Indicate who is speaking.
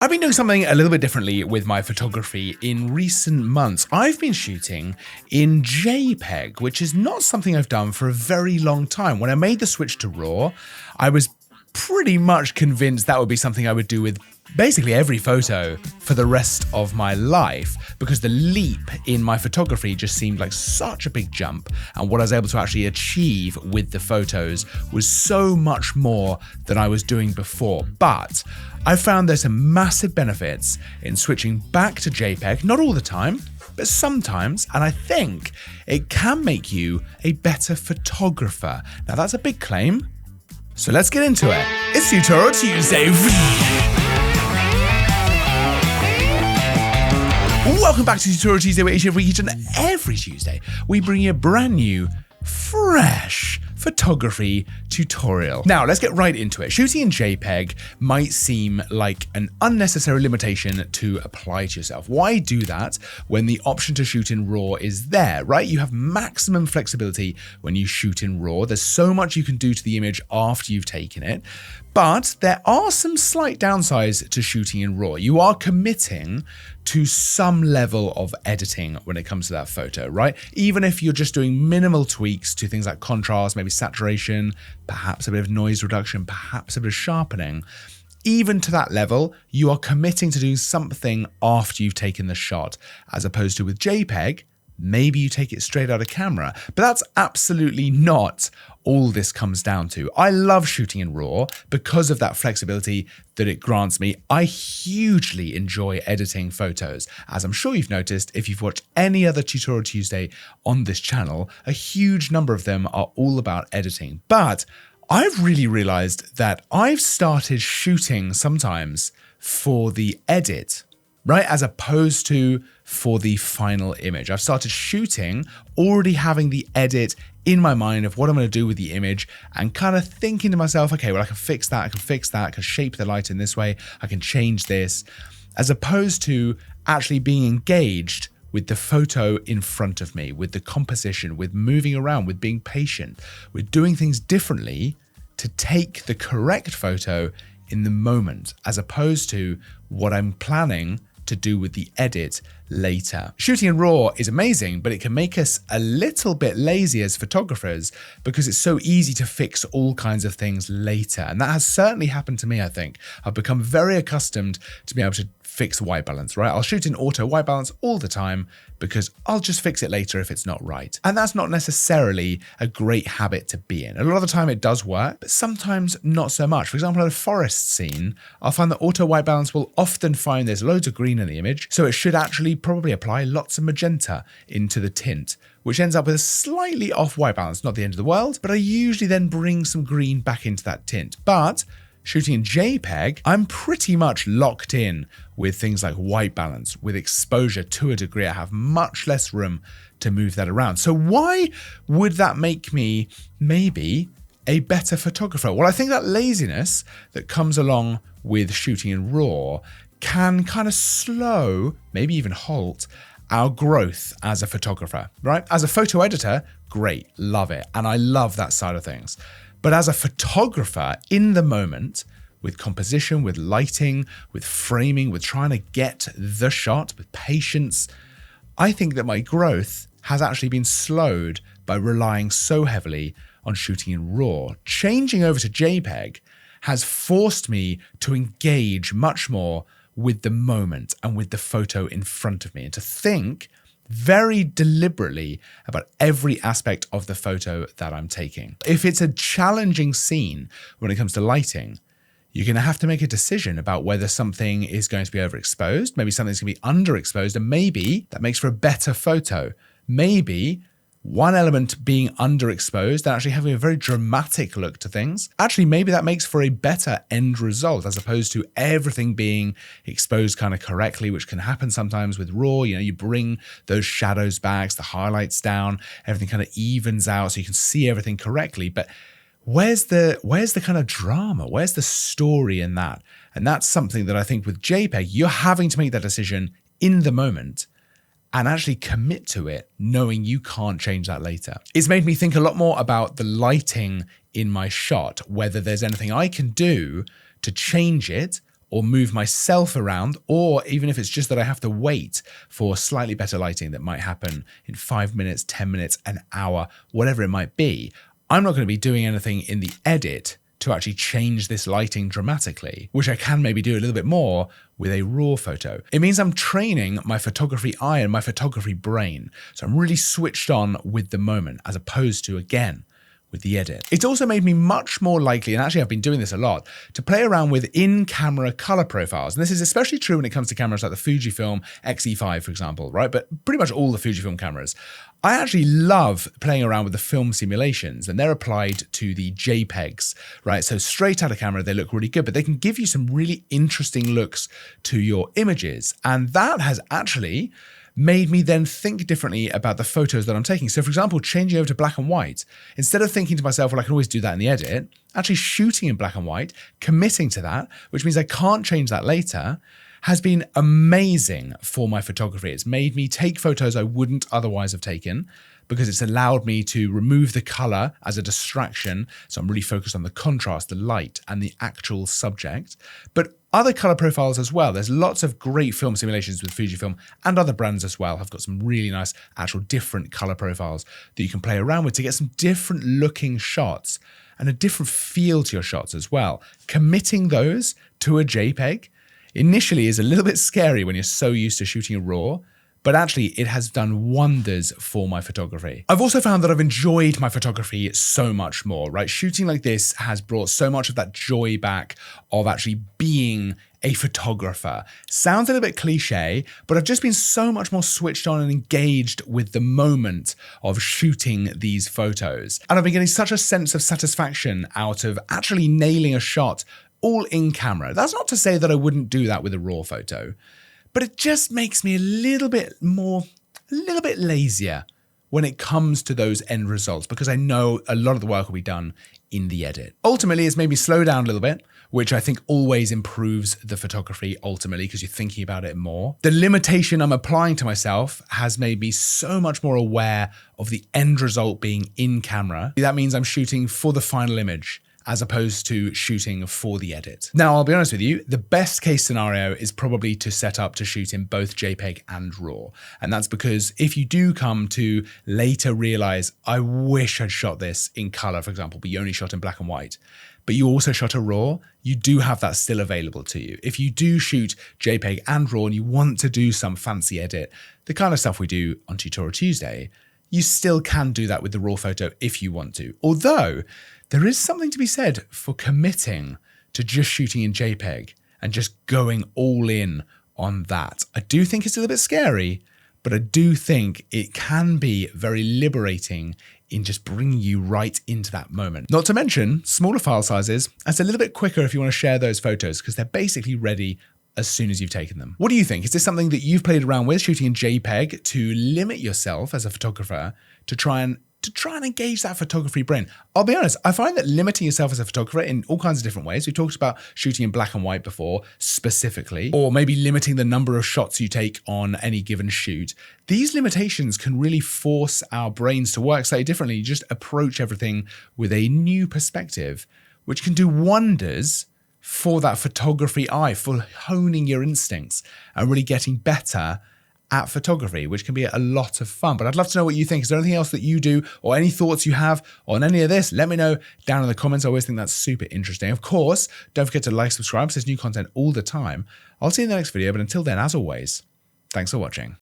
Speaker 1: I've been doing something a little bit differently with my photography in recent months. I've been shooting in JPEG, which is not something I've done for a very long time. When I made the switch to RAW, I was pretty much convinced that would be something I would do with basically every photo for the rest of my life, because the leap in my photography just seemed like such a big jump, and what I was able to actually achieve with the photos was so much more than I was doing before. But I found there's some massive benefits in switching back to JPEG, not all the time, but sometimes, and I think it can make you a better photographer. Now that's a big claim, so let's get into it. It's Tutorial Tuesday. Welcome back to Tutorial Tuesday, where each and every Tuesday we bring you a brand new, fresh photography tutorial. Now, let's get right into it. Shooting in JPEG might seem like an unnecessary limitation to apply to yourself. Why do that when the option to shoot in RAW is there, right? You have maximum flexibility when you shoot in RAW. There's so much you can do to the image after you've taken it. But there are some slight downsides to shooting in RAW. You are committing to some level of editing when it comes to that photo, right? Even if you're just doing minimal tweaks to things like contrast, maybe saturation, perhaps a bit of noise reduction, perhaps a bit of sharpening, even to that level, you are committing to do something after you've taken the shot, as opposed to with JPEG, maybe you take it straight out of camera. But that's absolutely not all this comes down to. I love shooting in RAW because of that flexibility that it grants me. I hugely enjoy editing photos. As I'm sure you've noticed, if you've watched any other Tutorial Tuesday on this channel, a huge number of them are all about editing. But I've really realized that I've started shooting sometimes for the edit, right? As opposed to for the final image. I've started shooting already having the edit in my mind of what I'm going to do with the image, and kind of thinking to myself, okay, well, I can fix that, I can shape the light in this way, I can change this, as opposed to actually being engaged with the photo in front of me, with the composition, with moving around, with being patient, with doing things differently to take the correct photo in the moment, as opposed to what I'm planning to do with the edit later. Shooting in RAW is amazing, but it can make us a little bit lazy as photographers because it's so easy to fix all kinds of things later. And that has certainly happened to me, I think. I've become very accustomed to being able to fix white balance, right? I'll shoot in auto white balance all the time because I'll just fix it later if it's not right. And that's not necessarily a great habit to be in. A lot of the time it does work, but sometimes not so much. For example, in a forest scene, I'll find that auto white balance will often find there's loads of green in the image, so it should actually probably apply lots of magenta into the tint, which ends up with a slightly off white balance. Not the end of the world, but I usually then bring some green back into that tint. But shooting in JPEG, I'm pretty much locked in with things like white balance, with exposure to a degree. I have much less room to move that around. So why would that make me maybe a better photographer? Well, I think that laziness that comes along with shooting in RAW can kind of slow, maybe even halt, our growth as a photographer, right? As a photo editor, great, love it. And I love that side of things. But as a photographer in the moment, with composition, with lighting, with framing, with trying to get the shot, with patience, I think that my growth has actually been slowed by relying so heavily on shooting in RAW. Changing over to JPEG has forced me to engage much more with the moment and with the photo in front of me, and to think very deliberately about every aspect of the photo that I'm taking. If it's a challenging scene when it comes to lighting, you're going to have to make a decision about whether something is going to be overexposed, maybe something's going to be underexposed, and maybe that makes for a better photo. Maybe one element being underexposed and actually having a very dramatic look to things, actually maybe that makes for a better end result, as opposed to everything being exposed kind of correctly, which can happen sometimes with RAW. You know, you bring those shadows back, the highlights down, everything kind of evens out so you can see everything correctly. But where's the kind of drama? Where's the story in that? And that's something that I think with JPEG, you're having to make that decision in the moment and actually commit to it, knowing you can't change that later. It's made me think a lot more about the lighting in my shot, whether there's anything I can do to change it or move myself around, or even if it's just that I have to wait for slightly better lighting that might happen in 5 minutes, 10 minutes, an hour, whatever it might be, I'm not going to be doing anything in the edit to actually change this lighting dramatically, which I can maybe do a little bit more with a raw photo. It means I'm training my photography eye and my photography brain. So I'm really switched on with the moment, as opposed to, again, with the edit. It's also made me much more likely, and actually I've been doing this a lot, to play around with in-camera color profiles. And this is especially true when it comes to cameras like the Fujifilm X-E5, for example, right? But pretty much all the Fujifilm cameras. I actually love playing around with the film simulations, and they're applied to the JPEGs, right? So straight out of camera, they look really good, but they can give you some really interesting looks to your images. And that has actually made me then think differently about the photos that I'm taking. So for example, changing over to black and white, instead of thinking to myself, well, I can always do that in the edit, actually shooting in black and white, committing to that, which means I can't change that later, has been amazing for my photography. It's made me take photos I wouldn't otherwise have taken, because it's allowed me to remove the color as a distraction. So I'm really focused on the contrast, the light, and the actual subject. But other color profiles as well. There's lots of great film simulations with Fujifilm, and other brands as well have got some really nice actual different color profiles that you can play around with to get some different looking shots and a different feel to your shots as well. Committing those to a JPEG initially is a little bit scary when you're so used to shooting a RAW, but actually it has done wonders for my photography. I've also found that I've enjoyed my photography so much more, right? Shooting like this has brought so much of that joy back of actually being a photographer. Sounds a little bit cliche, but I've just been so much more switched on and engaged with the moment of shooting these photos. And I've been getting such a sense of satisfaction out of actually nailing a shot all in camera. That's not to say that I wouldn't do that with a RAW photo, but it just makes me a little bit lazier when it comes to those end results, because I know a lot of the work will be done in the edit. Ultimately, it's made me slow down a little bit, which I think always improves the photography ultimately, because you're thinking about it more. The limitation I'm applying to myself has made me so much more aware of the end result being in camera. That means I'm shooting for the final image, as opposed to shooting for the edit. Now, I'll be honest with you, the best case scenario is probably to set up to shoot in both JPEG and RAW. And that's because if you do come to later realize, I wish I'd shot this in color, for example, but you only shot in black and white, but you also shot a RAW, you do have that still available to you. If you do shoot JPEG and RAW and you want to do some fancy edit, the kind of stuff we do on Tutorial Tuesday, you still can do that with the RAW photo if you want to. Although, there is something to be said for committing to just shooting in JPEG and just going all in on that. I do think it's a little bit scary, but I do think it can be very liberating in just bringing you right into that moment. Not to mention smaller file sizes. It's a little bit quicker if you want to share those photos because they're basically ready as soon as you've taken them. What do you think? Is this something that you've played around with, shooting in JPEG, to limit yourself as a photographer to try and engage that photography brain? I'll be honest, I find that limiting yourself as a photographer in all kinds of different ways. We talked about shooting in black and white before, specifically, or maybe limiting the number of shots you take on any given shoot. These limitations can really force our brains to work slightly differently. You just approach everything with a new perspective, which can do wonders for that photography eye, for honing your instincts and really getting better at photography, which can be a lot of fun. But I'd love to know what you think. Is there anything else that you do or any thoughts you have on any of this? Let me know down in the comments. I always think that's super interesting. Of course, don't forget to like, subscribe. There's new content all the time. I'll see you in the next video. But until then, as always, thanks for watching.